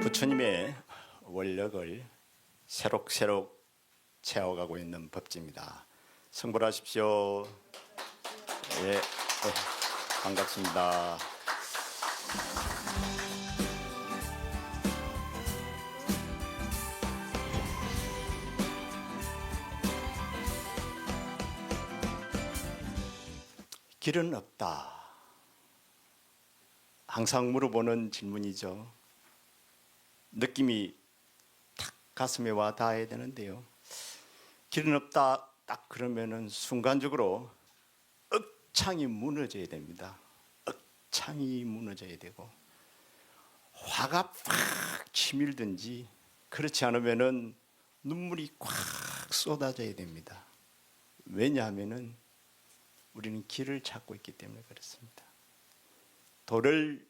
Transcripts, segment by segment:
부처님의 원력을 새록새록 채워가고 있는 법지입니다. 성불하십시오. 예, 반갑습니다. 길은 없다. 항상 물어보는 질문이죠. 느낌이 탁 가슴에 와 닿아야 되는데요. 길은 없다 딱 그러면은 순간적으로 억창이 무너져야 됩니다. 억창이 무너져야 되고 화가 팍 치밀든지 그렇지 않으면은 눈물이 꽉 쏟아져야 됩니다. 왜냐하면은 우리는 길을 찾고 있기 때문에 그렇습니다. 도를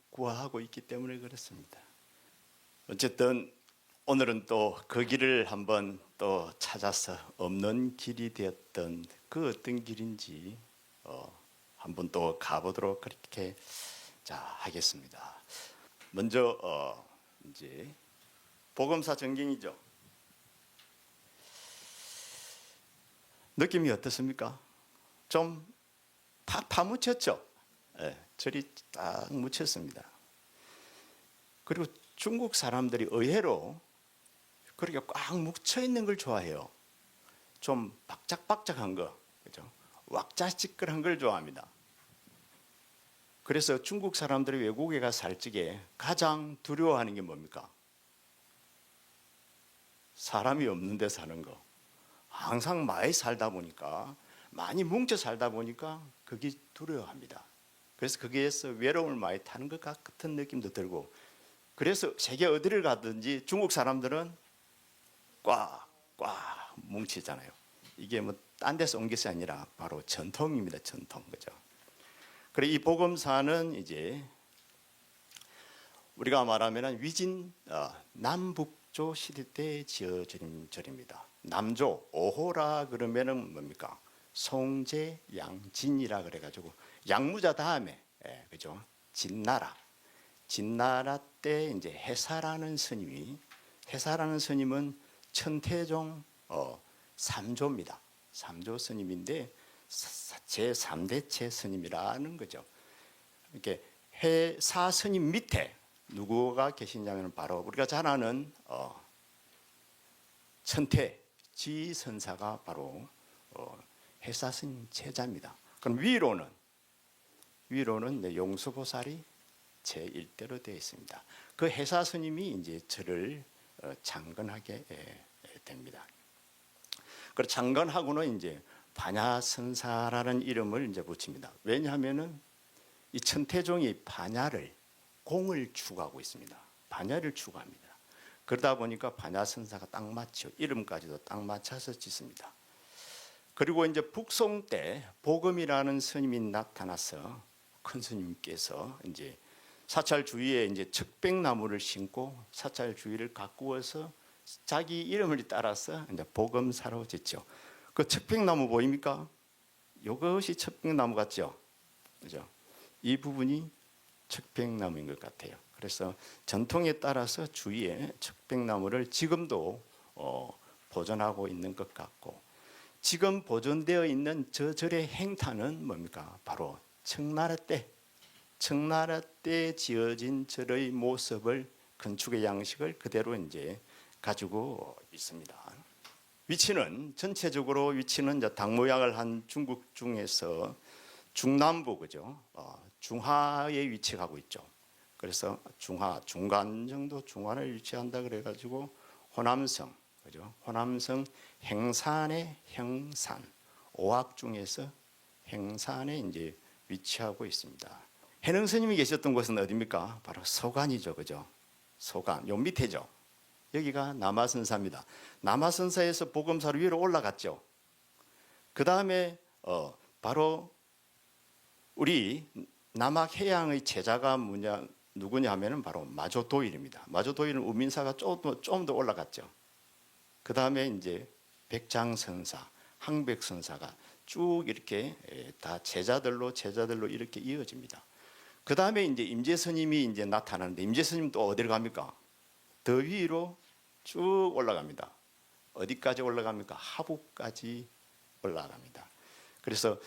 구하고 있기 때문에 그렇습니다. 어쨌든 오늘은 또 그 길을 한번 또 찾아서 없는 길이 되었던 그 어떤 길인지 한번 또 가보도록 그렇게 하겠습니다. 먼저 이제 복음사 전경이죠. 느낌이 어떻습니까? 좀 파묻혔죠. 네, 절이 딱 묻혔습니다. 그리고 중국 사람들이 의외로 그렇게 꽉 묻혀있는 걸 좋아해요. 좀 박작박작한 거, 그죠? 왁자지껄한 걸 좋아합니다. 그래서 중국 사람들이 외국에 가서 살 적에 가장 두려워하는 게 뭡니까? 사람이 없는 데 사는 거. 항상 많이 살다 보니까, 많이 뭉쳐 살다 보니까 그게 두려워합니다. 그래서 거기에서 외로움을 많이 타는 것 같은 느낌도 들고, 그래서 세계 어디를 가든지 중국 사람들은 꽉 뭉치잖아요. 이게 뭐 딴 데서 온 것이 아니라 바로 전통입니다. 전통, 그죠? 그래 이 복음사는 이제 우리가 말하면 위진 남북조 시대 때 지어진 절입니다. 남조 5호라 그러면은 뭡니까? 송제 양진이라 그래가지고 양무자 다음에 그죠? 진나라 때 이제 해사라는 스님은 천태종 3조입니다. 3조 스님인데 제3대체 스님이라는 거죠. 이렇게 해사 스님 밑에 누구가 계시냐면 바로 우리가 잘 아는 천태 지선사가 바로 해사 스님 제자입니다. 그럼 위로는 용수보살이 제1대로 되어 있습니다. 그 해사 스님이 이제 저를 창건하게 됩니다. 그리고 창건하고는 이제 반야선사라는 이름을 이제 붙입니다. 왜냐하면은 이 천태종이 공을 추구하고 있습니다. 반야를 추구합니다. 그러다 보니까 반야선사가 딱 맞죠. 이름까지도 딱 맞춰서 짓습니다. 그리고 이제 북송 때 복음이라는 스님이 나타나서 큰 스님께서 이제 사찰 주위에 이제 척백나무를 심고 사찰 주위를 가꾸어서 자기 이름을 따라서 이제 복음사로 짓죠. 그 척백나무 보입니까? 이것이 척백나무 같죠? 그죠? 이 부분이 척백나무인 것 같아요. 그래서 전통에 따라서 주위에 척백나무를 지금도 보존하고 있는 것 같고, 지금 보존되어 있는 저 절의 행타는 뭡니까? 바로 청나라 때 지어진 절의 모습을 건축의 양식을 그대로 이제 가지고 있습니다. 전체적으로 위치는 이제 닭 모양을 한 중국 중에서 중남부, 그죠? 중하에 위치하고 있죠. 그래서 중간 정도 중간에 위치한다 그래가지고 호남성, 그죠? 호남성 행산의 행산, 오학 중에서 행산에 이제 위치하고 있습니다. 해능 스님이 계셨던 곳은 어디입니까? 바로 소관이죠, 그죠? 소관, 요 밑에죠. 여기가 남아선사입니다. 남아선사에서 복음사로 위로 올라갔죠. 그 다음에 바로 우리 남학해양의 제자가 누구냐 하면은 바로 마조도일입니다. 마조도일은 우민사가 좀 더 올라갔죠. 그 다음에 이제 백장선사, 항백선사가 쭉 이렇게 다 제자들로 이렇게 이어집니다. 그 다음에 이제 임재스님이 이제 나타나는데, 임재스님 또 어디를 갑니까? 더 위로 쭉 올라갑니다. 어디까지 올라갑니까? 하북까지 올라갑니다. 그래서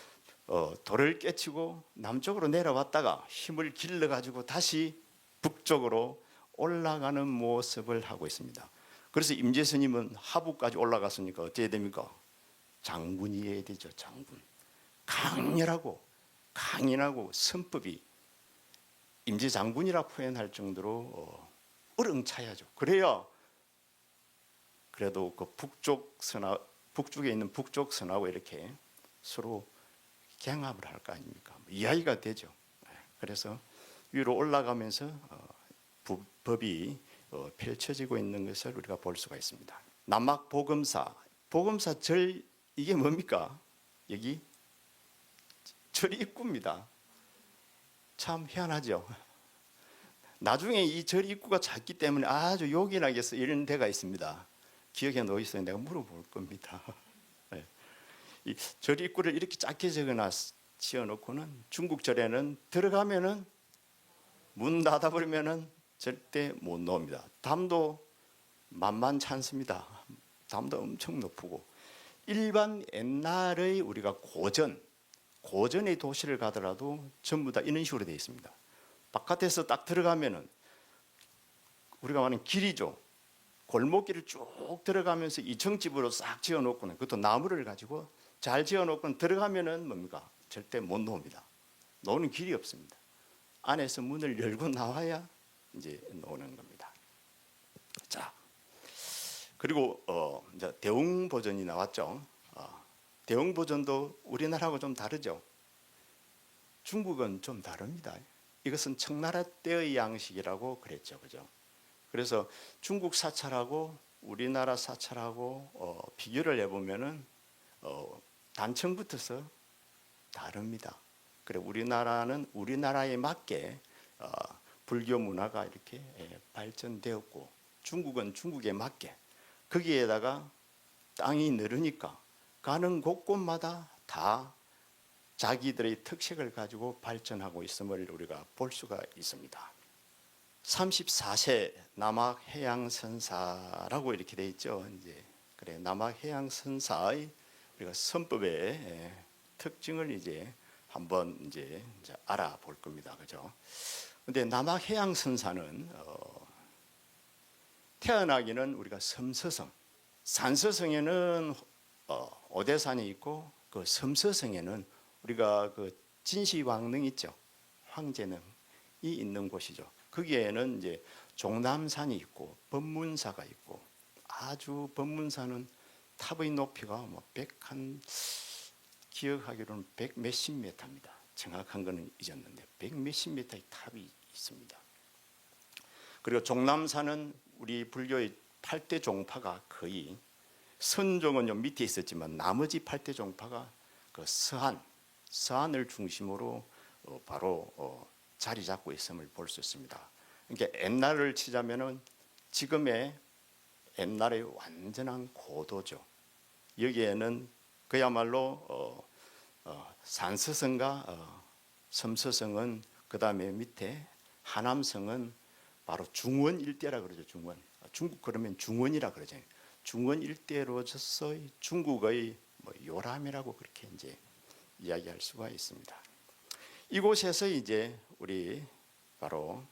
돌을 깨치고 남쪽으로 내려왔다가 힘을 길러 가지고 다시 북쪽으로 올라가는 모습을 하고 있습니다. 그래서 임재스님은 하북까지 올라갔으니까 어떻게 됩니까? 장군이어야 되죠. 장군. 강렬하고 강인하고 선법이 임재장군이라 표현할 정도로 어렁차야죠. 그래야 그래도 그 북쪽에 있는 북쪽 선하고 이렇게 서로 경합을 할 거 아닙니까? 이야기가 되죠. 그래서 위로 올라가면서 법이 펼쳐지고 있는 것을 우리가 볼 수가 있습니다. 남막 복음사 절 이게 뭡니까? 여기 절 입구입니다. 참 희한하죠. 나중에 이 절 입구가 작기 때문에 아주 요긴하게 이런 데가 있습니다. 기억에 놓이서 내가 물어볼 겁니다. 네. 이 절 입구를 이렇게 작게 지어놓고는 중국 절에는 들어가면은 문 닫아버리면은 절대 못 나옵니다. 담도 만만치 않습니다. 담도 엄청 높고 일반 옛날의 우리가 고전의 도시를 가더라도 전부 다 이런 식으로 되어 있습니다. 바깥에서 딱 들어가면은 우리가 말하는 길이죠. 골목길을 쭉 들어가면서 2층집으로 싹 지어놓고는 그것도 나무를 가지고 잘 지어놓고는 들어가면은 뭡니까? 절대 못 나옵니다. 노는 길이 없습니다. 안에서 문을 열고 나와야 이제 노는 겁니다. 자, 그리고 이제 대웅 버전이 나왔죠. 대웅 버전도 우리나라하고 좀 다르죠. 중국은 좀 다릅니다. 이것은 청나라 때의 양식이라고 그랬죠, 그죠? 그래서 중국 사찰하고 우리나라 사찰하고 비교를 해보면은 단층부터서 다릅니다. 그래 우리나라는 우리나라에 맞게 불교 문화가 이렇게 발전되었고 중국은 중국에 맞게 거기에다가 땅이 늘으니까 가는 곳곳마다 다 자기들의 특색을 가지고 발전하고 있음을 우리가 볼 수가 있습니다. 34세 남학해양선사라고 이렇게 돼 있죠. 이제 그래 남학해양선사의 우리가 선법의 특징을 이제 한번 이제 알아볼 겁니다. 그죠? 근데 남학해양선사는 태어나기는 우리가 섬서성, 산서성에는 오대산이 있고 그 섬서성에는 우리가 그 진시황릉 있죠. 황제능이 있는 곳이죠. 거기에는 이제 종남산이 있고 법문사가 있고 아주 법문사는 탑의 높이가 뭐 기억하기로는 100 몇십 미터입니다. 정확한 거는 잊었는데 100 몇십 미터의 탑이 있습니다. 그리고 종남산은 우리 불교의 8대 종파가 거의 선종은 좀 밑에 있었지만 나머지 8대 종파가 그 서안을 중심으로 바로 자리 잡고 있음을 볼 수 있습니다. 그러니까 옛날을 치자면은 지금의 옛날의 완전한 고도죠. 여기에는 그야말로 산서성과 섬서성은 그 다음에 밑에 하남성은 바로 중원 일대라 그러죠. 중국 그러면 중원이라 그러죠. 중원 일대로서의 중국의 요람이라고 그렇게 이제 이야기할 수가 있습니다. 이곳에서 이제 우리 바로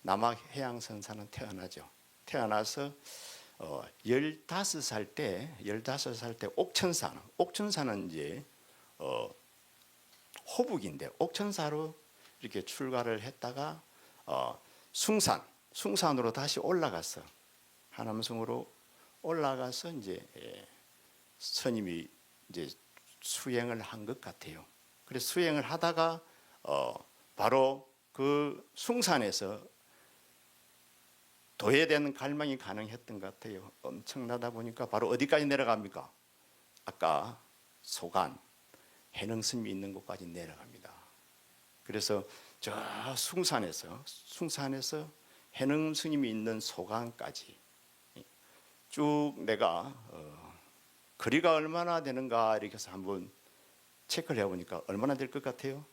남학해양선사는 태어나죠. 태어나서 15살 때 옥천사는 이제 호북인데 옥천사로 이렇게 출가를 했다가 숭산으로 다시 올라갔어. 하남성으로 올라가서 이제 스님이 이제 수행을 한 것 같아요. 그래서 수행을 하다가 바로 그 숭산에서 도회되는 갈망이 가능했던 것 같아요. 엄청나다 보니까 바로 어디까지 내려갑니까? 아까 소간 해능스님이 있는 곳까지 내려갑니다. 그래서 저 숭산에서 해능스님이 있는 소간까지 쭉 내가 거리가 얼마나 되는가 이렇게 해서 한번 체크를 해보니까 얼마나 될 것 같아요?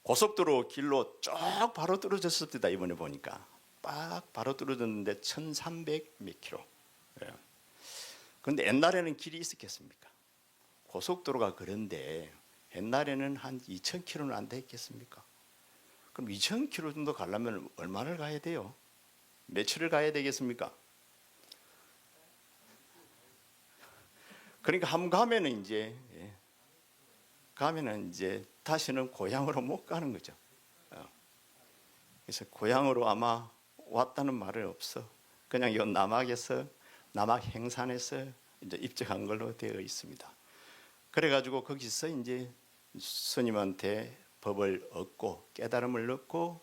고속도로 길로 쭉 바로 떨어졌습니다. 이번에 보니까 빡 바로 뚫어졌는데 1,300 몇 킬로. 그런데 옛날에는 길이 있었겠습니까? 고속도로가 그런데 옛날에는 한 2,000km는 안 됐겠습니까? 그럼 2,000km 정도 가려면 얼마를 가야 돼요? 며칠을 가야 되겠습니까? 그러니까 한번 가면은 이제 다시는 고향으로 못 가는 거죠. 그래서 고향으로 아마 왔다는 말은 없어. 그냥 요 남학에서 남학 행산에서 이제 입적한 걸로 되어 있습니다. 그래가지고 거기서 이제 스님한테 법을 얻고 깨달음을 얻고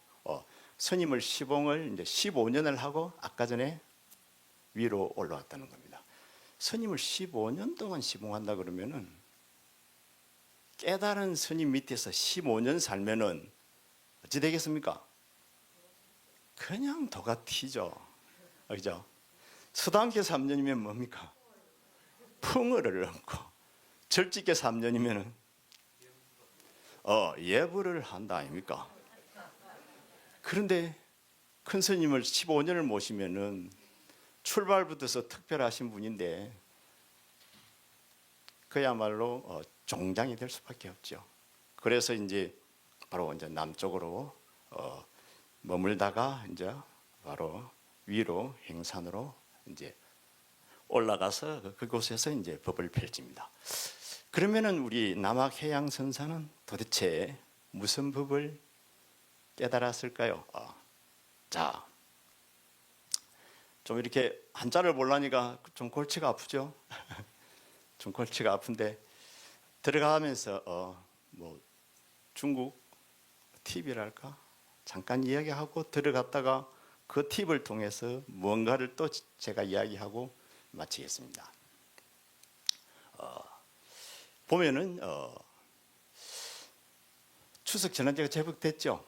스님을 시봉을 이제 15년을 하고 아까 전에 위로 올라왔다는 겁니다. 스님을 15년 동안 시봉한다 그러면은 깨달은 스님 밑에서 15년 살면은 어찌 되겠습니까? 그냥 도가 튀죠. 그죠? 수단계 3년이면 뭡니까? 풍어를 얻고 절직계 3년이면은 예불을 한다 아닙니까? 그런데 큰 스님을 15년을 모시면은 출발부터서 특별하신 분인데 그야말로 종장이 될 수밖에 없죠. 그래서 이제 바로 이제 남쪽으로 머물다가 이제 바로 위로 행산으로 이제 올라가서 그곳에서 이제 법을 펼칩니다. 그러면은 우리 남학 해양 선사는 도대체 무슨 법을 깨달았을까요? 자, 좀 이렇게 한자를 보려니까 좀 골치가 아프죠. 좀 골치가 아픈데 들어가면서 뭐 중국 팁이랄까 잠깐 이야기하고 들어갔다가 그 팁을 통해서 뭔가를 또 제가 이야기하고 마치겠습니다. 보면은 추석 전환제가 제법 됐죠.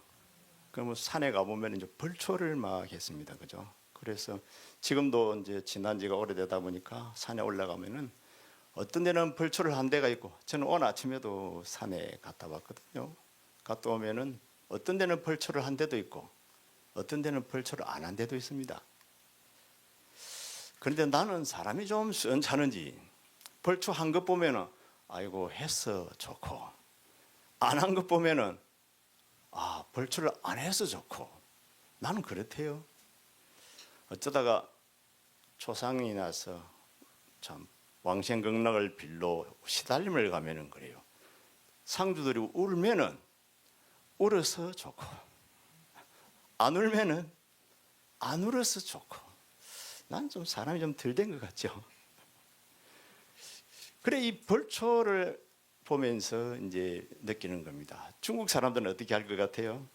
그러면 산에 가 보면 이제 벌초를 막 했습니다, 그죠? 그래서 지금도 이제 지난지가 오래되다 보니까 산에 올라가면은 어떤 데는 벌초를 한 데가 있고 저는 오늘 아침에도 산에 갔다 왔거든요. 갔다 오면은 어떤 데는 벌초를 한 데도 있고 어떤 데는 벌초를 안 한 데도 있습니다. 그런데 나는 사람이 좀 시원찮은지 벌초 한 것 보면은 아이고 해서 좋고 안 한 것 보면은 벌초를 안 해서 좋고 나는 그렇대요. 어쩌다가 초상이 나서 참 왕생극락을 빌로 시달림을 가면은 그래요. 상주들이 울면은 울어서 좋고 안 울면은 안 울어서 좋고 난 좀 사람이 좀 덜 된 것 같죠. 그래 이 벌초를 보면서 이제 느끼는 겁니다. 중국 사람들은 어떻게 할 것 같아요?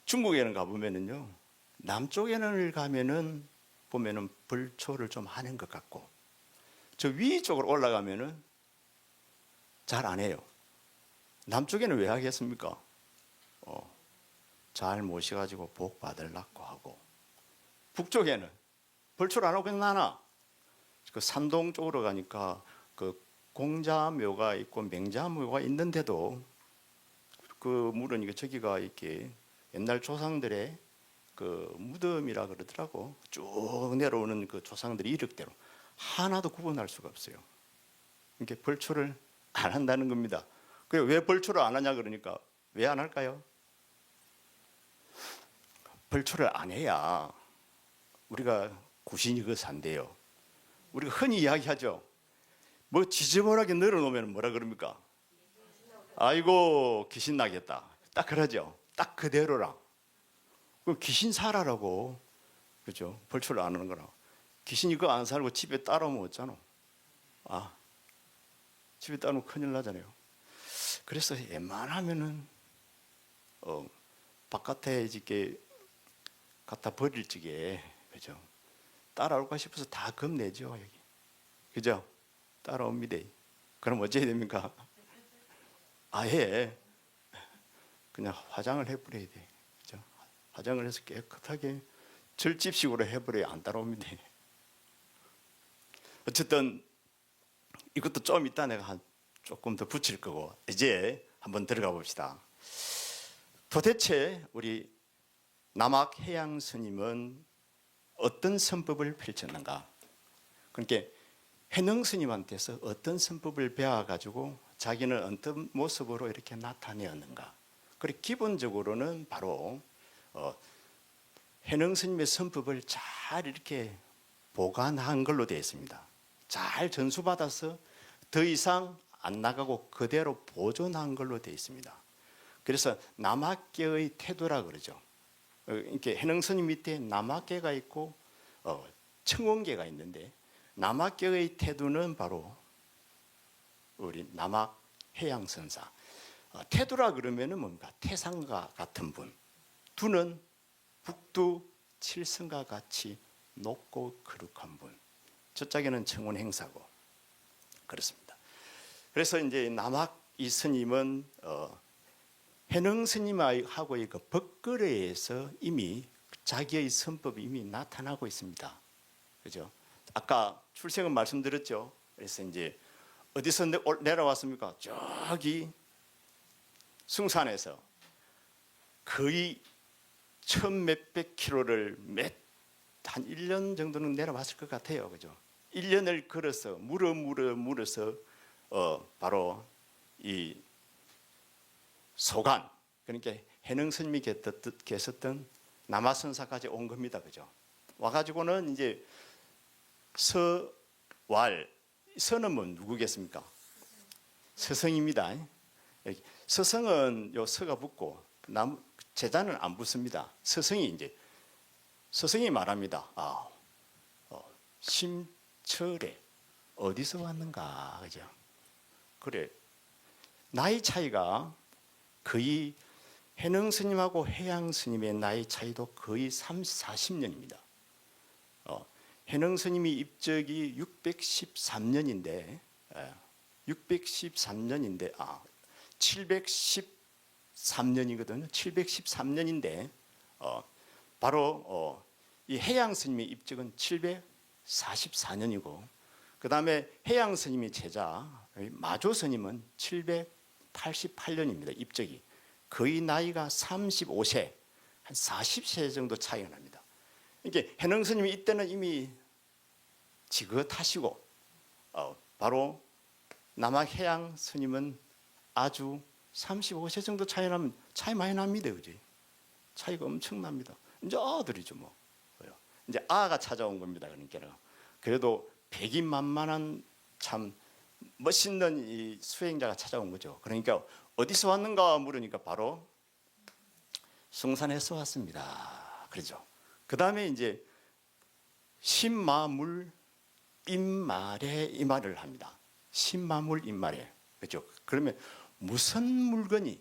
중국에는 가보면은요, 남쪽에는 가면은 보면은 벌초를 좀 하는 것 같고, 저 위쪽으로 올라가면은 잘 안 해요. 남쪽에는 왜 하겠습니까? 잘 모셔가지고 복 받으려고 하고, 북쪽에는 벌초를 안 하고 그냥 나나. 그 산동 쪽으로 가니까 그 공자묘가 있고 맹자묘가 있는데도 그 물은 이게 저기가 이렇게 옛날 조상들의 그 무덤이라 그러더라고. 쭉 내려오는 그 조상들의 이력대로 하나도 구분할 수가 없어요. 이렇게 벌초를 안 한다는 겁니다. 그래 왜 벌초를 안 하냐 그러니까 왜 안 할까요? 벌초를 안 해야 우리가 구신이 그 산대요. 우리가 흔히 이야기하죠. 뭐 지저분하게 늘어놓으면 뭐라 그럽니까? 아이고 귀신 나겠다. 딱 그러죠. 딱 그대로라. 그 귀신 살아라고. 그죠? 벌초를 안 하는 거라. 귀신이 그거 안 살고 집에 따라오면 어쩌노? 집에 따라오면 큰일 나잖아요. 그래서 웬만하면은 바깥에 이렇게 갖다 버릴 적에 그죠? 따라올까 싶어서 다 겁내죠 여기. 그죠? 따라옵니다. 그럼 어찌 해야 됩니까? 아예 그냥 화장을 해버려야 돼. 그죠? 화장을 해서 깨끗하게 절집식으로 해버려야 안 따라옵니다. 어쨌든 이것도 좀 이따 내가 조금 더 붙일 거고 이제 한번 들어가 봅시다. 도대체 우리 남학 해양 스님은 어떤 선법을 펼쳤는가? 그러니까 해능 스님한테서 어떤 선법을 배워가지고 자기는 어떤 모습으로 이렇게 나타내었는가? 그리고 기본적으로는 바로 해능 스님의 선법을 잘 이렇게 보관한 걸로 되어 있습니다. 잘 전수받아서 더 이상 안 나가고 그대로 보존한 걸로 되어 있습니다. 그래서 남학계의 태도라 그러죠. 이렇게 해능 스님 밑에 남학계가 있고 청원계가 있는데 남학계의 태도는 바로 우리 남학 해양선사. 태도라 그러면은 뭔가 태상과 같은 분. 두는 북두 칠성과 같이 높고 거룩한 분. 저짝에는 청원 행사고 그렇습니다. 그래서 이제 남학 이 스님은 해능 스님하고의 그 법거래에서 이미 자기의 선법이 이미 나타나고 있습니다. 그죠? 아까 출생은 말씀드렸죠. 그래서 이제 어디서 내려왔습니까? 저기 숭산에서 거의 1000몇백 킬로를 한 1년 정도는 내려왔을 것 같아요. 그죠? 1년을 걸어서 물어서 바로 이 소간, 그러니까 해능 스님이 계셨던 남하선사까지 온 겁니다. 그죠? 와가지고는 이제 서왈, 서는 뭐 누구겠습니까? 서성입니다. 서성은 요 서가 붙고 제자는 안 붙습니다. 서성이 말합니다. 심철에 어디서 왔는가, 그죠? 그래, 나이 차이가 거의 해능 스님하고 해양 스님의 나이 차이도 거의 40년입니다. 해능 스님이 입적이 613년인데 713년이거든요. 713년인데 바로 이 해양 스님의 입적은 744년이고 그 다음에 해양 스님의 제자 마조 스님은 788년입니다. 입적이 거의 나이가 35세, 한 40세 정도 차이가 납니다. 이게 해능 스님이 이때는 이미 지긋하시고 바로 남학 해양 스님은 아주 35세 정도 차이 나면 차이 많이 납니다. 그지? 차이가 엄청납니다. 이제 아들이죠 뭐. 이제 아가 찾아온 겁니다. 그러니까 그래도 백인만만한 참 멋있는 이 수행자가 찾아온 거죠. 그러니까 어디서 왔는가 물으니까 바로 숭산에서 왔습니다. 그렇죠. 그 다음에 이제 신마물 임말에 이 말을 합니다. 신마물 임말에. 그렇죠. 그러면 무슨 물건이,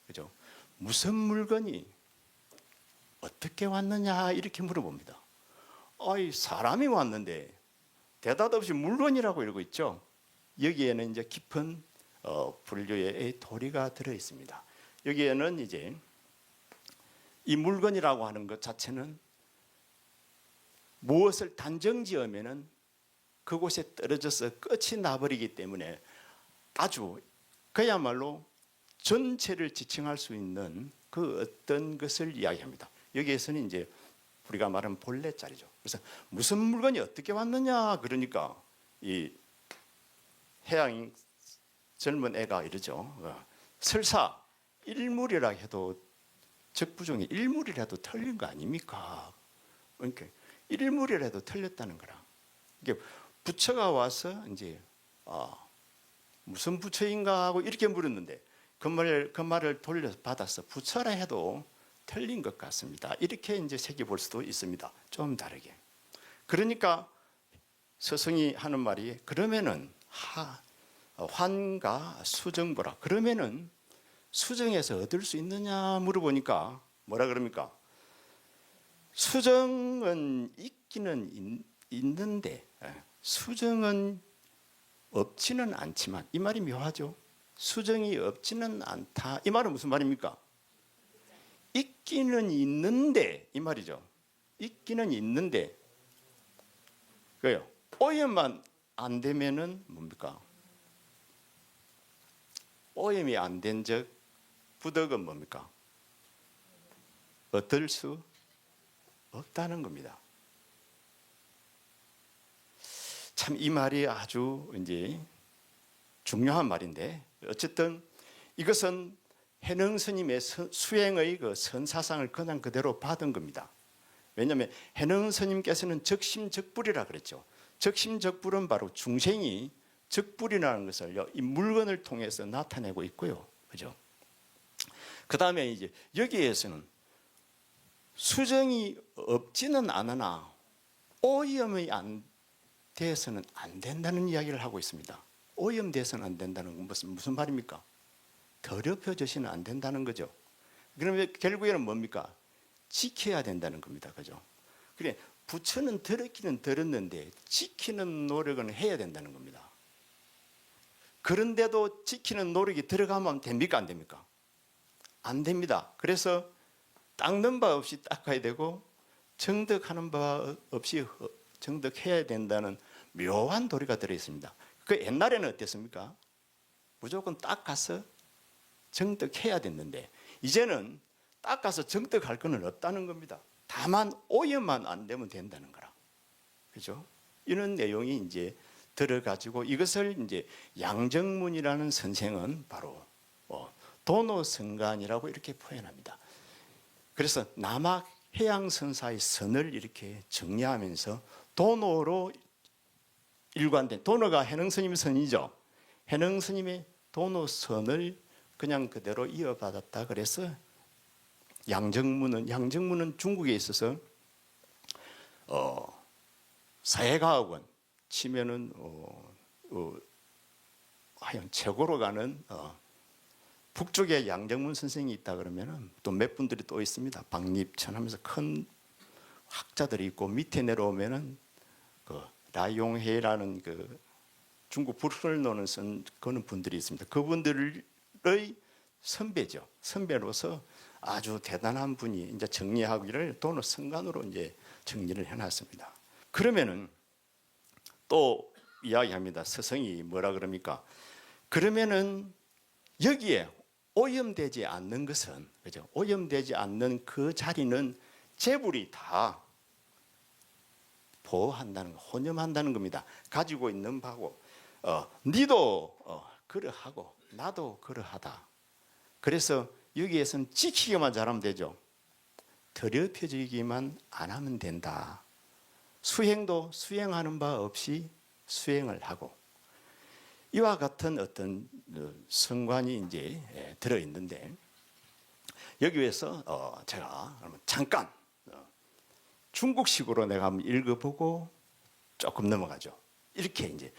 그렇죠. 무슨 물건이 어떻게 왔느냐 이렇게 물어봅니다. 사람이 왔는데 대답 없이 물건이라고 이러고 있죠. 여기에는 이제 깊은 분류의 도리가 들어 있습니다. 여기에는 이제 이 물건이라고 하는 것 자체는 무엇을 단정지으면은 그곳에 떨어져서 끝이 나버리기 때문에 아주 그야말로 전체를 지칭할 수 있는 그 어떤 것을 이야기합니다. 여기에서는 이제 우리가 말하는 본래자리죠. 그래서 무슨 물건이 어떻게 왔느냐 그러니까 이 해양 젊은 애가 이러죠. 설사 일물이라 해도 적부종이 일물이라도 틀린 거 아닙니까? 그러니까 일물이라도 틀렸다는 거라. 이게 부처가 와서 이제 무슨 부처인가 하고 이렇게 물었는데 그 말을 돌려받아서 부처라 해도 틀린 것 같습니다. 이렇게 이제 새겨볼 수도 있습니다. 좀 다르게. 그러니까 서성이 하는 말이 그러면은 환가 수정보라. 그러면은 수정에서 얻을 수 있느냐 물어보니까 뭐라 그럽니까? 수정은 있기는 있는데 수정은 없지는 않지만 이 말이 묘하죠. 수정이 없지는 않다. 이 말은 무슨 말입니까? 있기는 있는데 이 말이죠. 있기는 있는데 그래요. 오염만 안 되면은 뭡니까? 오염이 안 된 적 부덕은 뭡니까? 얻을 수 없다는 겁니다. 참 이 말이 아주 이제 중요한 말인데, 어쨌든 이것은 해능 스님의 수행의 그 선사상을 그냥 그대로 받은 겁니다. 왜냐하면 해능 스님께서는 적심적불이라 그랬죠. 적심적불은 바로 중생이 적불이라는 것을 이 물건을 통해서 나타내고 있고요. 그죠? 그 다음에 이제 여기에서는 수정이 없지는 않으나 오염이 안 돼서는 안 된다는 이야기를 하고 있습니다. 오염돼서는 안 된다는 건 무슨 말입니까? 더럽혀져서는 안 된다는 거죠. 그러면 결국에는 뭡니까? 지켜야 된다는 겁니다. 그죠? 그래, 부처는 들었기는 들었는데 지키는 노력은 해야 된다는 겁니다. 그런데도 지키는 노력이 들어가면 됩니까? 안 됩니까? 안 됩니다. 그래서 닦는 바 없이 닦아야 되고 정덕하는 바 없이 정덕해야 된다는 묘한 도리가 들어있습니다. 그 옛날에는 어땠습니까? 무조건 닦아서 정덕해야 됐는데 이제는 닦아서 정덕할 건 없다는 겁니다. 다만 오염만 안 되면 된다는 거라. 그죠? 이런 내용이 이제 들어가지고 이것을 이제 양정문이라는 선생은 바로 도노성간이라고 이렇게 표현합니다. 그래서 남학 해양선사의 선을 이렇게 정리하면서 도노로 일관된, 도노가 해능스님의 선이죠. 해능스님의 도노선을 그냥 그대로 이어받았다. 그래서 양정문은 중국에 있어서 사회과학원 치면은 하여간 최고로 가는 북쪽에 양정문 선생이 있다 그러면은 또 몇 분들이 또 있습니다. 박립천 하면서 큰 학자들이 있고 밑에 내려오면은 그 라용해라는 그 중국 불을 노는 그런 분들이 있습니다. 그분들의 선배죠. 선배로서 아주 대단한 분이 이제 정리하기를 도노성간으로 이제 정리를 해놨습니다. 그러면은 또 이야기합니다. 스승이 뭐라 그럽니까? 그러면은 여기에 오염되지 않는 것은, 그죠? 오염되지 않는 그 자리는 재불이 다 보호한다는 거, 혼념한다는 겁니다. 가지고 있는 바고, 니도 그러하고 나도 그러하다. 그래서 여기에서는 지키기만 잘하면 되죠. 더럽혀지기만 안 하면 된다. 수행도 수행하는 바 없이 수행을 하고, 이와 같은 어떤 성관이 이제 들어 있는데, 여기에서 제가 잠깐 중국식으로 내가 한번 읽어보고 조금 넘어가죠. 이렇게 이제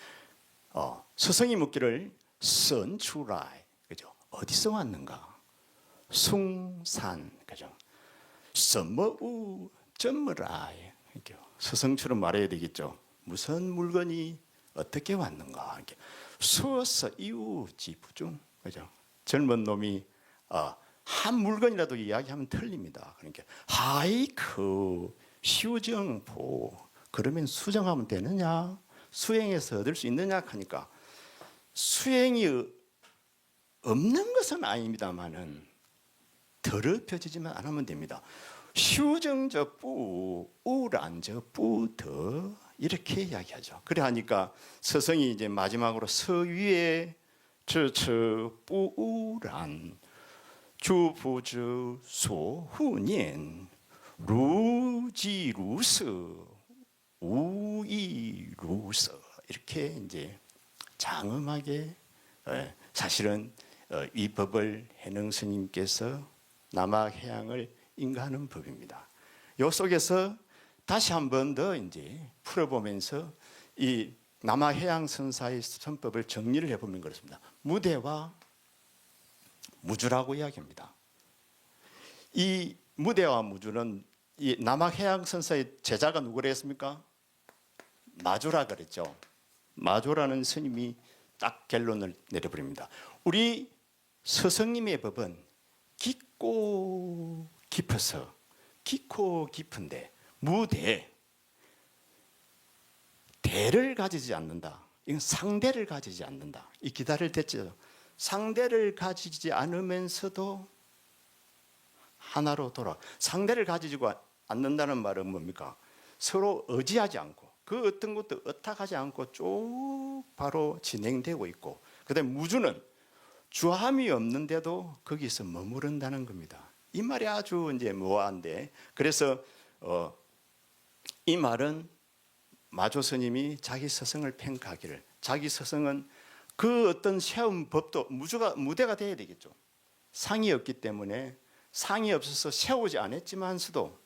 스승이 묻기를 선추라이, 그죠? 어디서 왔는가? 숭산, 그죠? 서머우 점머라이, 스승처럼 말해야 되겠죠. 무슨 물건이 어떻게 왔는가? 수어서 이우 지부중, 그죠? 젊은 놈이 한 물건이라도 이야기하면 틀립니다. 그러니까 하이크 휴정보, 그러면 수정하면 되느냐? 수행해서 얻을 수 있느냐 하니까 수행이 없는 것은 아닙니다만은 더럽혀지지만 않으면 됩니다. 휴정저뿌 우란저뿌 이렇게 이야기하죠. 그래 하니까 스승이 이제 마지막으로 서위에 저처뿌우란 주부주 소후년 루지루서 우이루서 이렇게 이제 장엄하게 사실은 이 법을 해능 스님께서 남학해양을 인가하는 법입니다. 요 속에서 다시 한 번 더 이제 풀어보면서 이 남학해양 선사의 선법을 정리를 해보면 그렇습니다. 무대와 무주라고 이야기합니다. 이 무대와 무주는 이 남학해양 선사의 제자가 누구라 했습니까? 마조라 그랬죠. 마조라는 스님이 딱 결론을 내려버립니다. 우리 스승님의 법은 깊고 깊어서 깊고 깊은데 무대, 대를 가지지 않는다. 이건 상대를 가지지 않는다. 이 기다릴 때죠. 상대를 가지지 않으면서도 하나로 돌아. 상대를 가지고 않는다는 말은 뭡니까? 서로 의지하지 않고 그 어떤 것도 의탁하지 않고 쭉 바로 진행되고 있고, 그다음에 무주는 주함이 없는데도 거기서 머무른다는 겁니다. 이 말이 아주 이제 묘한데, 그래서 이 말은 마조 스님이 자기 스승을 평가하기를, 자기 스승은 그 어떤 세운 법도 무대가 돼야 되겠죠. 상이 없기 때문에 상이 없어서 세우지 않았지만서도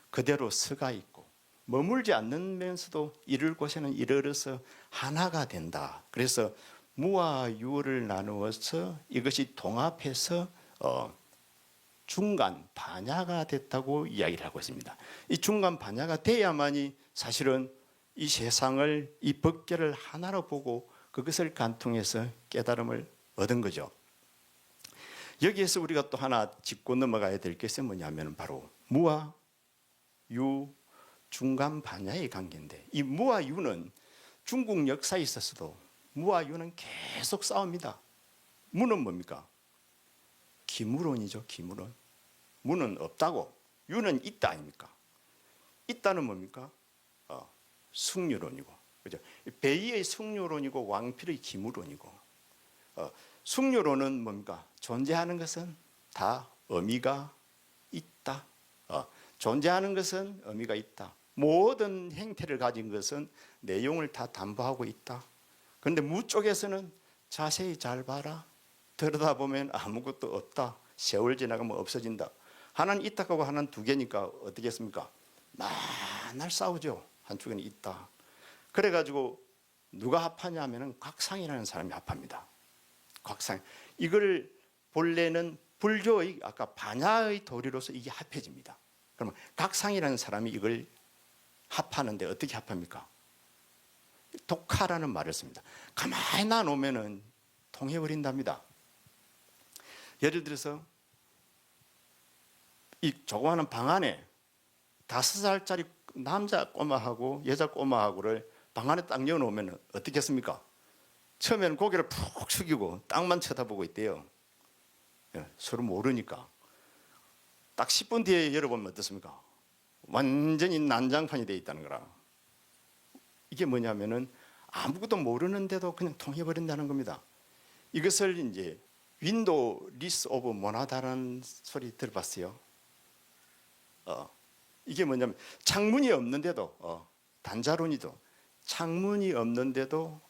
그대로 서가 있고 머물지 않으면서도 이룰 곳에는 이르러서 하나가 된다. 그래서 무와 유를 나누어서 이것이 동합해서 중간 반야가 됐다고 이야기를 하고 있습니다. 이 중간 반야가 돼야만이 사실은 이 세상을, 이 법계를 하나로 보고 그것을 간통해서 깨달음을 얻은 거죠. 여기에서 우리가 또 하나 짚고 넘어가야 될 것은 뭐냐면 바로 무와 유, 중간 반야의 관계인데, 이 무와 유는 중국 역사에 있어서도 무와 유는 계속 싸웁니다. 무는 뭡니까? 기무론이죠. 기무론. 무는 없다고, 유는 있다 아닙니까? 있다는 뭡니까? 숭유론이고, 그죠? 배이의 숭유론이고 왕필의 기무론이고, 숭유론은 뭡니까? 존재하는 것은 다 의미가 있다. 존재하는 것은 의미가 있다. 모든 행태를 가진 것은 내용을 다 담보하고 있다. 그런데 무 쪽에서는 자세히 잘 봐라. 들여다보면 아무것도 없다. 세월 지나가면 없어진다. 하나는 있다 하고 하나는 두 개니까 어떻겠습니까? 맨날 싸우죠. 한쪽에는 있다. 그래가지고 누가 합하냐 하면은 곽상이라는 사람이 합합니다. 곽상. 이걸 본래는 불교의 아까 반야의 도리로서 이게 합해집니다. 그러면 곽상이라는 사람이 이걸 합하는데 어떻게 합합니까? 독하라는 말을 씁니다. 가만히 놔놓으면은 통해버린답니다. 예를 들어서 이 조그마한 방 안에 5살짜리 남자 꼬마하고 여자 꼬마하고를 방 안에 딱 넣어놓으면 어떻게 했습니까? 처음에는 고개를 푹 숙이고 땅만 쳐다보고 있대요. 서로 모르니까. 딱 10분 뒤에 열어보면 어떻습니까? 완전히 난장판이 되어 있다는 거라. 이게 뭐냐면은 아무것도 모르는데도 그냥 통해버린다는 겁니다. 이것을 이제 윈도우 리스 오브 모나다라는 소리 들어봤어요? 이게 뭐냐면 창문이 없는데도 단자론이도 창문이 없는데도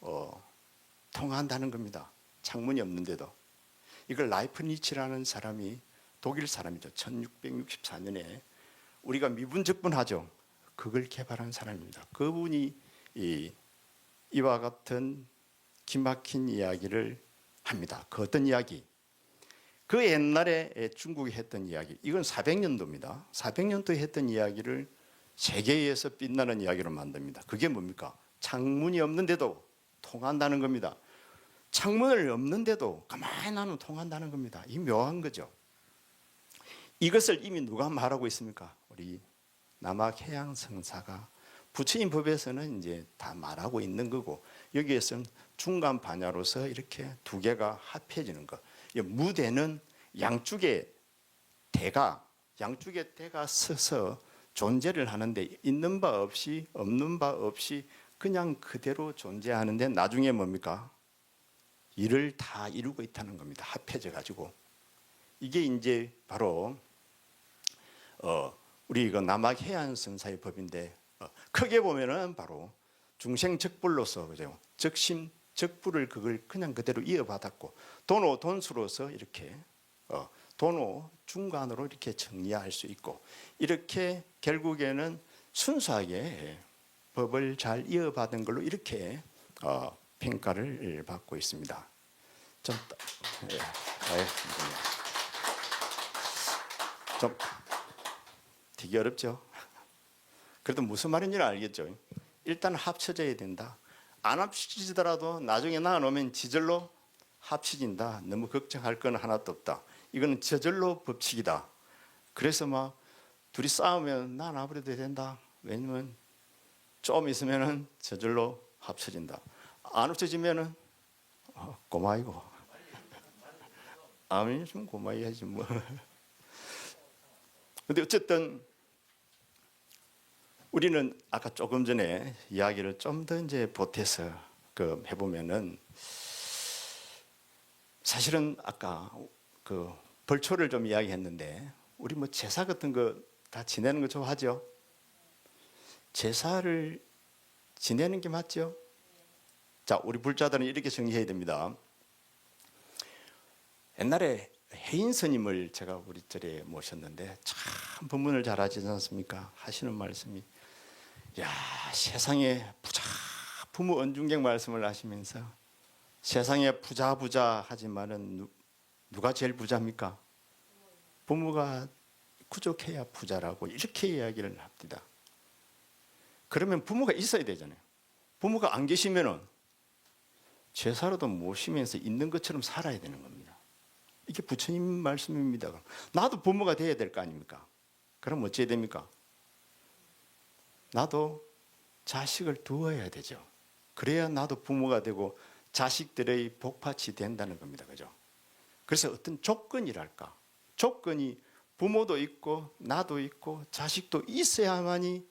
통한다는 겁니다. 창문이 없는데도. 이걸 라이프니츠라는 사람이 독일 사람이죠. 1664년에 우리가 미분적분하죠. 그걸 개발한 사람입니다. 그분이 이와 같은 기막힌 이야기를 합니다. 그 어떤 이야기? 그 옛날에 중국이 했던 이야기, 이건 400년도입니다. 400년도에 했던 이야기를 세계에서 빛나는 이야기로 만듭니다. 그게 뭡니까? 창문이 없는데도 통한다는 겁니다. 창문을 없는데도 가만히 나는 통한다는 겁니다. 이 묘한 거죠. 이것을 이미 누가 말하고 있습니까? 우리 남학해양 성사가 부처님 법에서는 이제 다 말하고 있는 거고, 여기에서는 중간 반야로서 이렇게 두 개가 합해지는 것. 무대는 양쪽에 대가 서서 존재를 하는데 있는 바 없이 없는 바 없이 그냥 그대로 존재하는데 나중에 뭡니까? 일을 다 이루고 있다는 겁니다. 합해져 가지고. 이게 이제 바로 우리 이거 남학해안선사의 법인데, 크게 보면은 바로 중생적불로서, 그죠? 적심 적불을 그걸 그냥 그대로 이어받았고, 도노 돈수로서 이렇게 도노 중간으로 이렇게 정리할 수 있고, 이렇게 결국에는 순수하게 법을 잘 이어받은 걸로 이렇게 평가를 받고 있습니다. 좀 되게 어렵죠. 그래도 무슨 말인지는 알겠죠. 일단 합쳐져야 된다. 안 합쳐지더라도 나중에 나눠놓으면 지절로 합쳐진다. 너무 걱정할 건 하나도 없다. 이거는 저절로 법칙이다. 그래서 막 둘이 싸우면 나 나버려도 된다. 왜냐면 좀 있으면은 저절로 합쳐진다. 안 합쳐지면은 고마이고. 아니 좀 고마이 하지 뭐. 근데 어쨌든 우리는 아까 조금 전에 이야기를 좀 더 이제 보태서 해보면은 사실은 아까 그 벌초를 좀 이야기했는데 우리 뭐 제사 같은 거 다 지내는 거 좋아하죠? 제사를 지내는 게 맞죠? 자, 우리 불자들은 이렇게 정리해야 됩니다. 옛날에 해인 스님을 제가 우리 절에 모셨는데 참 법문을 잘하지 않습니까? 하시는 말씀이 야, 세상에 부자 부모 언중객 말씀을 하시면서 세상에 부자 하지만은 누가 제일 부자입니까? 부모가 부족해야 부자라고 이렇게 이야기를 합니다. 그러면 부모가 있어야 되잖아요. 부모가 안 계시면은 제사로도 모시면서 있는 것처럼 살아야 되는 겁니다. 이게 부처님 말씀입니다. 나도 부모가 돼야 될 거 아닙니까? 그럼 어찌해야 됩니까? 나도 자식을 두어야 되죠. 그래야 나도 부모가 되고 자식들의 복받이 된다는 겁니다. 그죠? 그래서 어떤 조건이랄까? 조건이 부모도 있고 나도 있고 자식도 있어야만이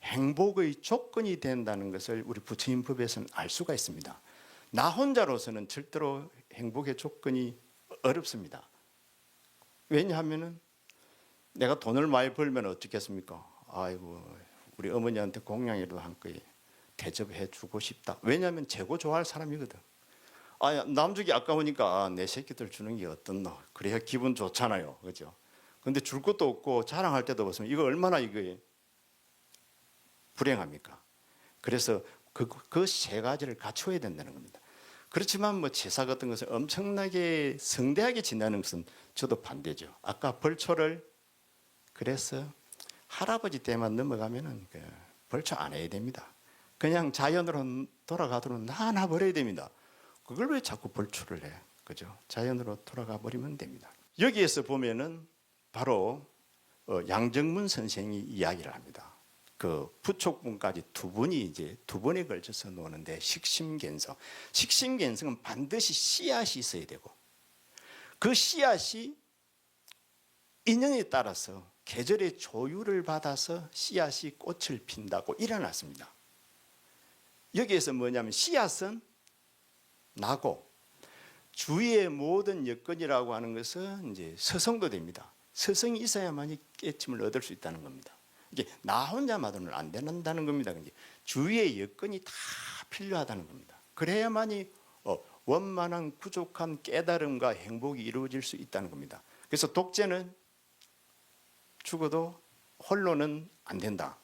행복의 조건이 된다는 것을 우리 부처님 법에서는 알 수가 있습니다. 나 혼자로서는 절대로 행복의 조건이 어렵습니다. 왜냐하면은 내가 돈을 많이 벌면 어떻겠습니까? 아이고 우리 어머니한테 공양이라도 한 거에 대접해 주고 싶다. 왜냐하면 재고 좋아할 사람이거든. 아, 남 주기 아까우니까 내 새끼들 주는 게 어떻노? 그래야 기분 좋잖아요, 그죠? 근데 줄 것도 없고 자랑할 때도 없으면 이거 얼마나 이거 불행합니까? 그래서 그 세 가지를 갖춰야 된다는 겁니다. 그렇지만 뭐 제사 같은 것을 엄청나게 성대하게 지내는 것은 저도 반대죠. 아까 벌초를 그래서 할아버지 때만 넘어가면은 벌초 안 해야 됩니다. 그냥 자연으로 돌아가도록 놔놔 버려야 됩니다. 그걸 왜 자꾸 벌초를 해? 그죠? 자연으로 돌아가 버리면 됩니다. 여기에서 보면은 바로 양정문 선생이 이야기를 합니다. 그 부촉분까지 두 분이 이제 두 번에 걸쳐서 노는데 식심견성. 식심견성은 반드시 씨앗이 있어야 되고 그 씨앗이 인연에 따라서 계절의 조율을 받아서 씨앗이 꽃을 핀다고 일어났습니다. 여기에서 뭐냐면 씨앗은 나고 주위의 모든 여건이라고 하는 것은 이제 서성도 됩니다. 서성이 있어야만이 깨침을 얻을 수 있다는 겁니다. 이게 나 혼자만으로는 안 된다는 겁니다. 주위의 여건이 다 필요하다는 겁니다. 그래야만이 원만한 부족한 깨달음과 행복이 이루어질 수 있다는 겁니다. 그래서 독재는 죽어도 홀로는 안 된다.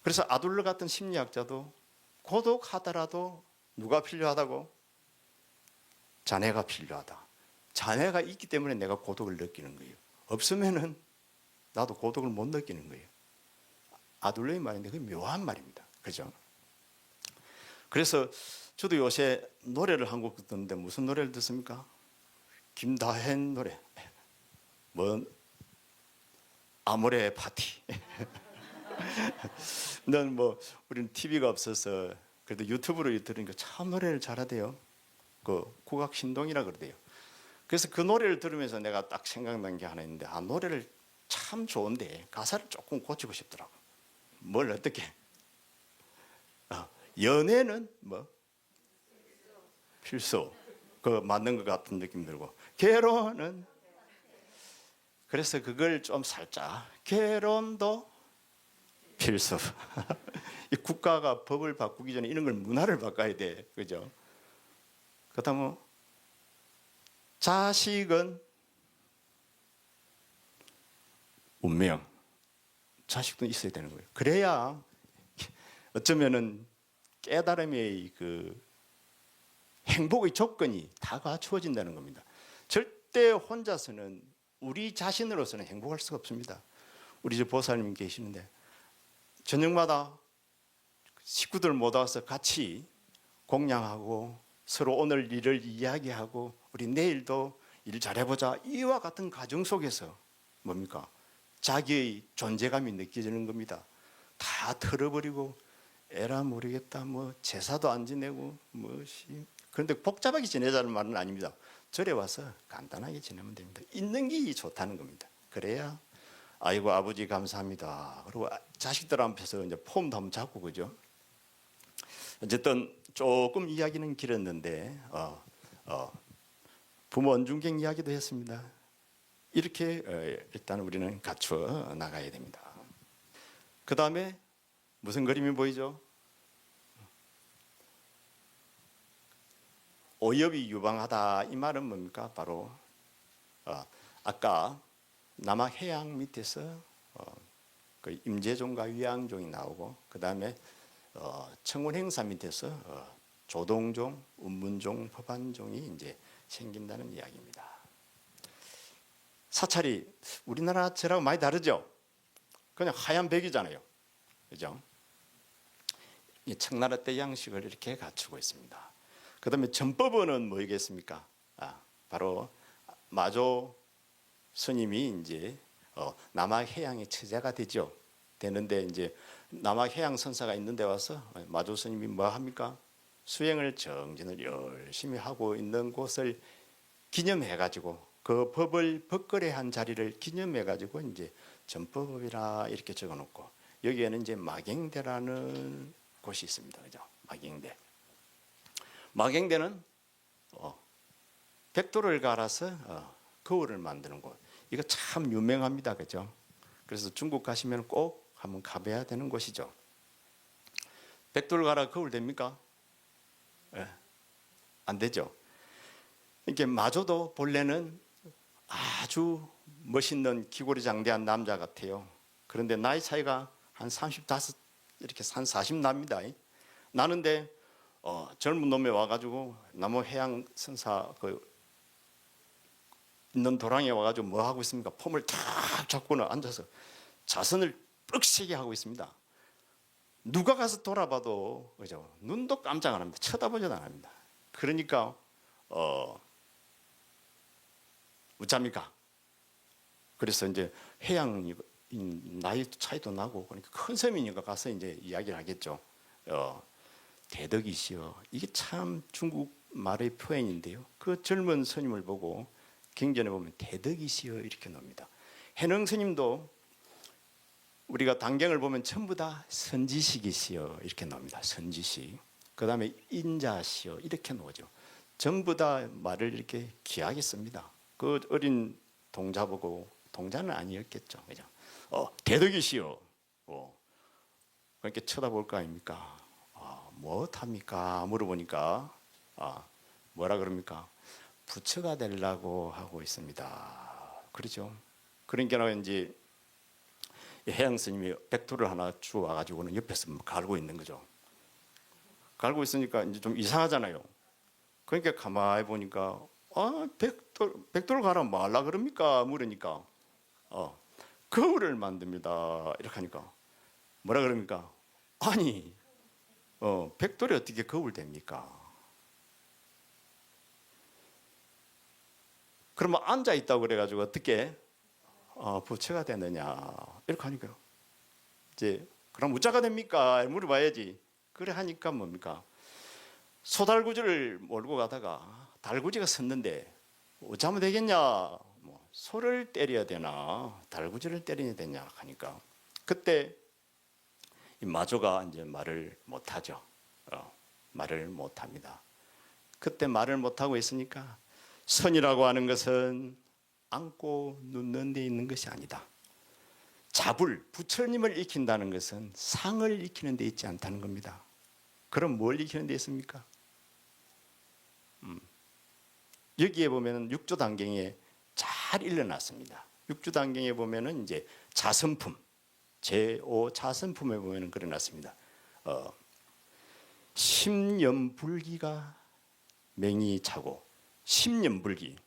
그래서 아둘러 같은 심리학자도 고독하더라도 누가 필요하다고? 자네가 필요하다. 자네가 있기 때문에 내가 고독을 느끼는 거예요. 없으면은 나도 고독을 못 느끼는 거예요. 아둘러의 말인데 그게 묘한 말입니다. 그죠? 그래서 저도 요새 노래를 한 곡 듣는데 무슨 노래를 듣습니까? 김다현 노래. 뭐 아모레 파티. 넌 뭐 우리는 TV가 없어서 그래도 유튜브로 들으니까 참 노래를 잘하대요. 그 국악 신동이라 그러대요. 그래서 그 노래를 들으면서 내가 딱 생각난 게 하나 있는데 노래를 참 좋은데 가사를 조금 고치고 싶더라고. 뭘 어떻게? 연애는 뭐 필수. 그 맞는 것 같은 느낌 들고 결혼은 그래서 그걸 좀 살짝 결혼도 필수. 이 국가가 법을 바꾸기 전에 이런 걸 문화를 바꿔야 돼, 그죠? 그다음 자식은 운명. 자식도 있어야 되는 거예요. 그래야 어쩌면은 깨달음의 그 행복의 조건이 다 갖추어진다는 겁니다. 절대 혼자서는 우리 자신으로서는 행복할 수가 없습니다. 우리 집 보살님 계시는데 저녁마다 식구들 모아서 같이 공양하고 서로 오늘 일을 이야기하고 우리 내일도 일 잘해보자 이와 같은 가정 속에서 뭡니까? 자기의 존재감이 느껴지는 겁니다. 다 털어버리고 에라 모르겠다 뭐 제사도 안 지내고 뭐시 그런데 복잡하게 지내자는 말은 아닙니다. 절에 와서 간단하게 지내면 됩니다. 있는 게 좋다는 겁니다. 그래야 아이고 아버지 감사합니다. 그리고 자식들 앞에서 이제 폼도 한번 잡고 그죠. 어쨌든 조금 이야기는 길었는데 부모 언중갱 이야기도 했습니다. 이렇게 일단 우리는 갖추어 나가야 됩니다. 그 다음에 무슨 그림이 보이죠? 오염이 유방하다 이 말은 뭡니까? 바로 아까 남악 해양 밑에서 그 임재종과 위양종이 나오고 그 다음에 청운행사 밑에서 조동종, 운문종, 법안종이 이제 생긴다는 이야기입니다. 사찰이 우리나라 절하고 많이 다르죠? 그냥 하얀 벽이잖아요. 그죠? 이 청나라 때 양식을 이렇게 갖추고 있습니다. 그 다음에 전법원은 뭐겠습니까? 바로 마조 스님이 이제 남악 해양의 처자가 되는데 이제 남악 해양 선사가 있는 데 와서 마조 스님이 뭐 합니까? 수행을 정진을 열심히 하고 있는 곳을 기념해 가지고 그 법을 법거래한 자리를 기념해 가지고 이제 전법이라 이렇게 적어 놓고 여기에는 이제 마갱대라는 곳이 있습니다. 그죠? 마갱대. 마갱대는 벽돌을 갈아서 거울을 만드는 곳. 이거 참 유명합니다. 그죠? 그래서 중국 가시면 꼭 한번 가봐야 되는 곳이죠. 벽돌 갈아 거울 됩니까? 네. 안 되죠. 이렇게 마저도 본래는 아주 멋있는 기고리장대한 남자 같아요. 그런데 나이 차이가 한 35 이렇게 한 40 납니다. 나는데 젊은 놈에 와가지고 남호 해양 선사 있는 도랑에 와가지고 뭐 하고 있습니까? 폼을 탁 잡고는 앉아서 자선을 뻑시게 하고 있습니다. 누가 가서 돌아봐도 그죠? 눈도 깜짝 안 합니다. 쳐다보지도 안 합니다. 그러니까 어쩝니까? 그래서 이제 해양 나이 차이도 나고 그러니까 큰 섬이니까 가서 이제 이야기를 하겠죠. 대덕이시여. 이게 참 중국 말의 표현인데요. 그 젊은 스님을 보고 경전에 보면 대덕이시여 이렇게 나옵니다. 해능 스님도 우리가 단경을 보면 전부 다 선지식이시여 이렇게 나옵니다. 선지식. 그 다음에 인자시여 이렇게 나오죠. 전부 다 말을 이렇게 귀하게 씁니다. 그 어린 동자 보고 동자는 아니었겠죠. 그죠? 대덕이시여. 그렇게 쳐다볼 거 아닙니까? 무엇합니까? 물어보니까 뭐라 그럽니까? 부처가 되려고 하고 있습니다. 그렇죠? 그러니까 이제 해양 스님이 백도를 하나 주워 가지고는 옆에서 갈고 있는 거죠. 갈고 있으니까 이제 좀 이상하잖아요. 그러니까 가만히 보니까 백도를 가라 말라 그럽니까? 물으니까 거울을 만듭니다. 이렇게 하니까 뭐라 그럽니까? 아니 백돌이 어떻게 거울 됩니까? 그러면 앉아 있다고 그래가지고 어떻게 부처가 되느냐 이렇게 하니까요. 이제 그럼 우자가 됩니까? 물어봐야지. 그래 하니까 뭡니까? 소달구지를 몰고 가다가 달구지가 섰는데 어쩌면 되겠냐? 뭐 소를 때려야 되나 달구지를 때려야 되냐 하니까 그때 이 마조가 이제 말을 못하죠. 말을 못합니다. 그때 말을 못하고 있으니까 선이라고 하는 것은 안고 눕는 데 있는 것이 아니다. 자불, 부처님을 익힌다는 것은 상을 익히는 데 있지 않다는 겁니다. 그럼 뭘 익히는 데 있습니까? 여기에 보면 육조단경에 잘 일러놨습니다. 육조단경에 보면은 이제 자선품, 제5 자선품에 보면은 그려놨습니다. 십년불기가 맹이차고 십년불기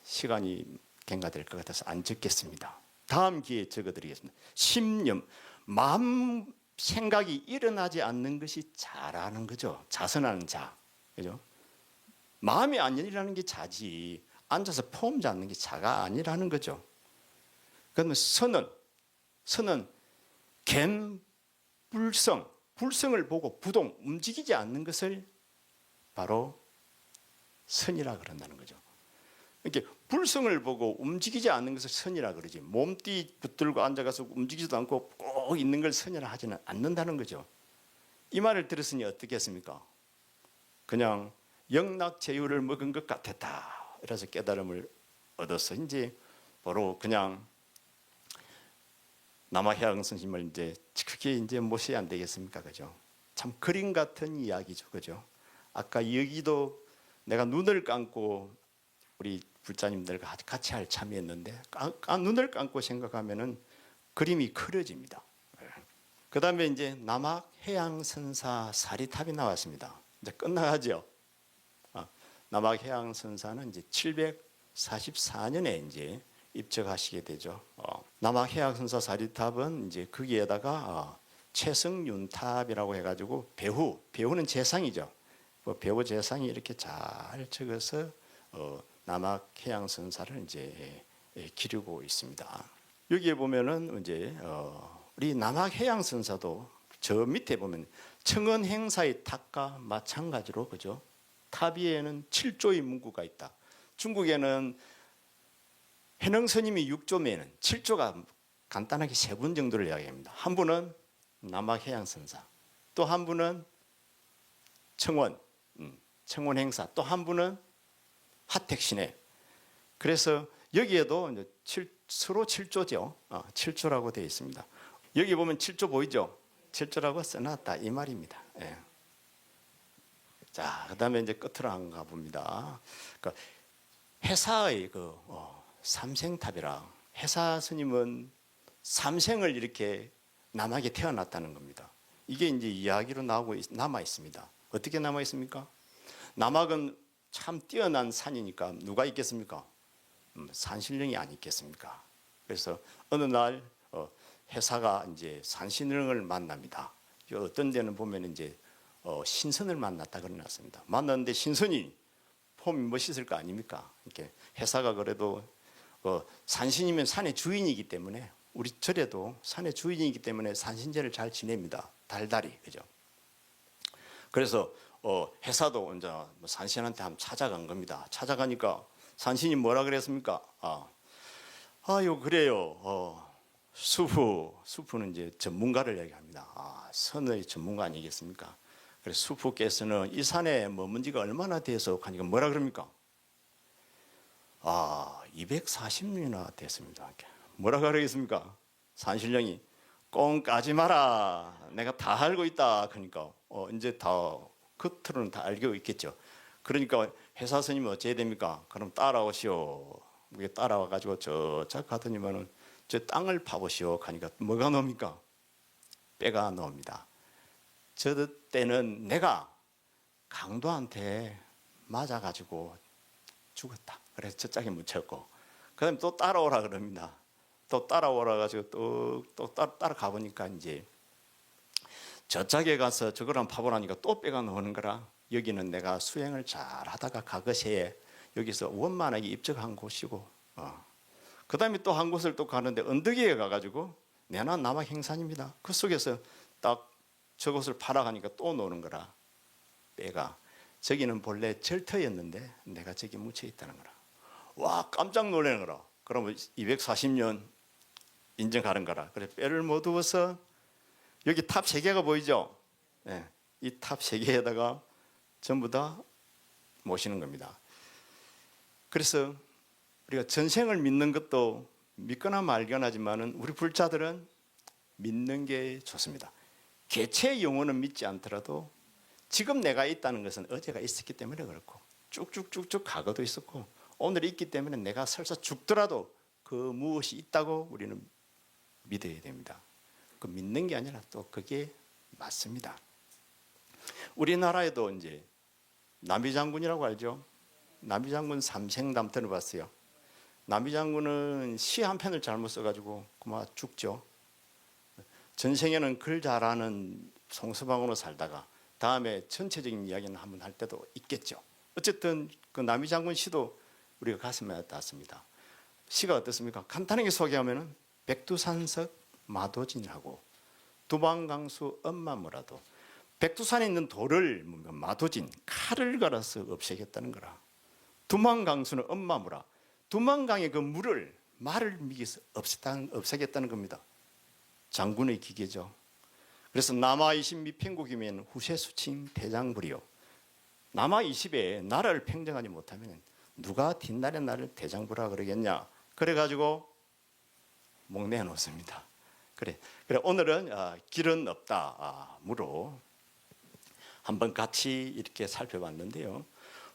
시간이 경과될 것 같아서 안 적겠습니다. 다음 기회에 적어드리겠습니다. 십년 마음 생각이 일어나지 않는 것이 자라는 거죠. 자선하는 자, 그죠? 마음이 안 일어나는 게 자지 앉아서 폼 잡는 게 자가 아니라는 거죠. 그러면 선은 갬불성, 불성을 보고 부동 움직이지 않는 것을 바로 선이라 그런다는 거죠. 이렇게 불성을 보고 움직이지 않는 것을 선이라 그러지. 몸띠 붙들고 앉아가서 움직이지도 않고 꼭 있는 걸 선이라 하지는 않는다는 거죠. 이 말을 들었으니 어떻겠습니까? 그냥 영락제유를 먹은 것 같았다. 그래서 깨달음을 얻어서 이제 바로 그냥 남아해양 선생님을 이제 크게 이제 모셔야 안 되겠습니까, 그죠? 참 그림 같은 이야기죠, 그죠? 아까 여기도 내가 눈을 감고 우리 불자님들과 같이 할 참여했는데 눈을 감고 생각하면은 그림이 그려집니다. 그 다음에 이제 남학해양선사 사리탑이 나왔습니다. 이제 끝나가죠. 남학해양선사는 이제 744년에 이제 입적하시게 되죠. 남학해양선사 사리탑은 이제 거기에다가 최승윤탑이라고 해가지고 배후는 재상이죠. 배후 재상이 이렇게 잘 적어서 남학해양선사를 이제 기르고 있습니다. 여기에 보면은 이제 우리 남학해양선사도 저 밑에 보면 청원행사의 탑과 마찬가지로 그죠? 탑 위에는 7조의 문구가 있다. 중국에는 해능스님이 6조면은 7조가 간단하게 3분 정도를 이야기합니다. 한 분은 남학해양선사, 또 한 분은 청원행사, 또 한 분은 하택신해. 그래서 여기에도 이제 서로 7조죠. 7조라고 되어 있습니다. 여기 보면 7조 보이죠? 7조라고 써놨다 이 말입니다. 예. 자, 그다음에 이제 끝으로 안 가봅니다. 그러니까 해사의 삼생탑이라 해사 스님은 삼생을 이렇게 남하게 태어났다는 겁니다. 이게 이제 이야기로 남아 있습니다. 어떻게 남아 있습니까? 남학은 참 뛰어난 산이니까 누가 있겠습니까? 산신령이 안 있겠습니까? 그래서 어느 날 해사가 이제 산신령을 만납니다. 어떤 데는 보면 이제 신선을 만났다 그러놨습니다. 만났는데 신선이 폼이 멋있을 거 아닙니까? 이렇게 해사가 그래도 산신이면 산의 주인이기 때문에 우리 절에도 산의 주인이기 때문에 산신제를 잘 지냅니다. 달달이 그죠? 그래서 해사도 이제 산신한테 한번 찾아간 겁니다. 찾아가니까 산신이 뭐라 그랬습니까? 아유 그래요. 수프는 이제 전문가를 얘기합니다. 선의 전문가 아니겠습니까? 그래서 수프께서는 이 산에 머문 지가 얼마나 돼서 하니까 뭐라 그럽니까? 240년이나 됐습니다. 뭐라 그러겠습니까? 산신령이 꽁 까지 마라. 내가 다 알고 있다. 그러니까 이제 다 겉으로는 다 알고 있겠죠. 그러니까 해사 스님은 어찌해야 됩니까? 그럼 따라오시오. 이게 따라와 가지고 저쪽 가더니만은 저 땅을 파보시오. 하니까 뭐가 나옵니까? 뼈가 나옵니다. 저 때는 내가 강도한테 맞아가지고 죽었다. 그래서 저 짝에 묻혔고, 그다음에 또 따라오라 그럽니다. 또 따라오라 가지고 또 따라가 보니까 이제 저 짝에 가서 저걸 한번 파보라니까 또 뼈가 나오는 거라. 여기는 내가 수행을 잘 하다가 가거시에 여기서 원만하게 입적한 곳이고, 그 다음에 또 한 곳을 또 가는데 언덕에 가가지고 내나 남학 행산입니다. 그 속에서 딱 저곳을 팔아가니까 또 노는 거라. 뼈가 저기는 본래 절터였는데 내가 저기 묻혀 있다는 거라. 와 깜짝 놀라는 거라. 그러면 240년 인정하는 거라. 그래 뼈를 모두어서 여기 탑 3개가 보이죠? 네, 이 탑 3개에다가 전부 다 모시는 겁니다. 그래서 우리가 전생을 믿는 것도 믿거나 말거나지만은 우리 불자들은 믿는 게 좋습니다. 개체의 영혼은 믿지 않더라도 지금 내가 있다는 것은 어제가 있었기 때문에 그렇고 쭉쭉쭉쭉 과거도 있었고 오늘 있기 때문에 내가 설사 죽더라도 그 무엇이 있다고 우리는 믿어야 됩니다. 그 믿는 게 아니라 또 그게 맞습니다. 우리나라에도 이제 남이장군이라고 알죠? 남이장군 삼생담 들어봤어요. 남이장군은 시 한 편을 잘못 써가지고 그만 죽죠. 전생에는 글 잘하는 송서방으로 살다가 다음에 전체적인 이야기는 한번 할 때도 있겠죠. 어쨌든 그 남이장군 시도 우리가 가슴에 닿습니다. 시가 어떻습니까? 간단하게 소개하면은 백두산석 마도진이라고 두방강수 엄마무라도 백두산에 있는 돌을 마도진 칼을 갈아서 없애겠다는 거라. 두만강수는 엄마무라 두만강의 그 물을 말을 미기서 없애겠다는 겁니다. 장군의 기계죠. 그래서 남아 20 미평국이면 후세수칭 대장불이요. 남아 20에 나라를 평정하지 못하면 누가 뒷날에 나를 대장부라 그러겠냐. 그래가지고 목내어 놓습니다. 그래 오늘은 길은 없다 무로 한번 같이 이렇게 살펴봤는데요.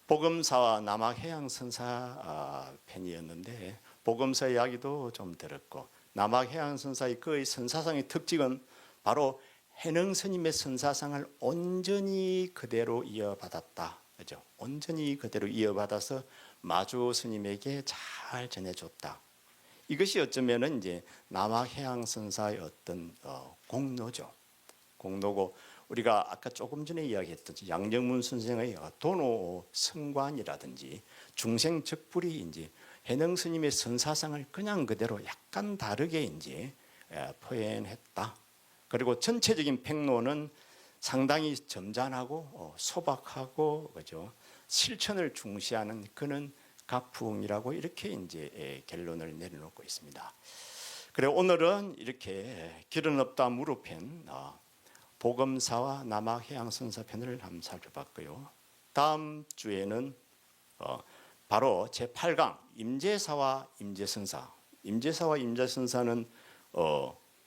복음사와 남학해양선사 편이었는데 복음사 이야기도 좀 들었고 남학해양선사의 그의 선사상의 특징은 바로 해능 스님의 선사상을 온전히 그대로 이어받았다. 그죠? 온전히 그대로 이어받아서 마주 스님에게 잘 전해줬다. 이것이 어쩌면은 이제 남학해양선사의 어떤 공로죠. 공로고 우리가 아까 조금 전에 이야기했던 양정문 선생의 도노 성관이라든지 중생적불이 이제 해능 스님의 선사상을 그냥 그대로 약간 다르게 이제 표현했다. 그리고 전체적인 평론은 상당히 점잖하고 소박하고 그죠? 실천을 중시하는 그는 가풍이라고 이렇게 이제 결론을 내려놓고 있습니다. 그래 오늘은 이렇게 길은 없다 무릎편 복음사와 남학해양선사편을 한번 살펴봤고요. 다음 주에는 바로 제8강 임재사와 임재선사. 임재사와 임재선사는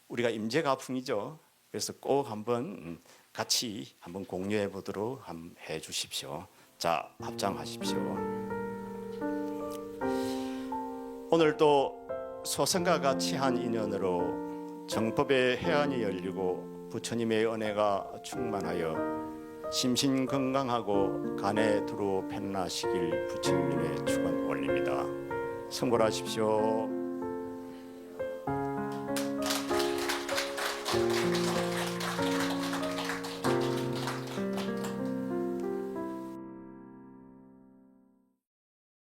우리가 임재가풍이죠. 그래서 꼭 한번 같이 한번 공유해 보도록 해 주십시오. 자, 합장하십시오. 오늘도 소생과 같이 한 인연으로 정법의 해안이 열리고 부처님의 은혜가 충만하여 심신 건강하고 간에 두루 편나시길 부처님의 축원 올립니다. 성불하십시오.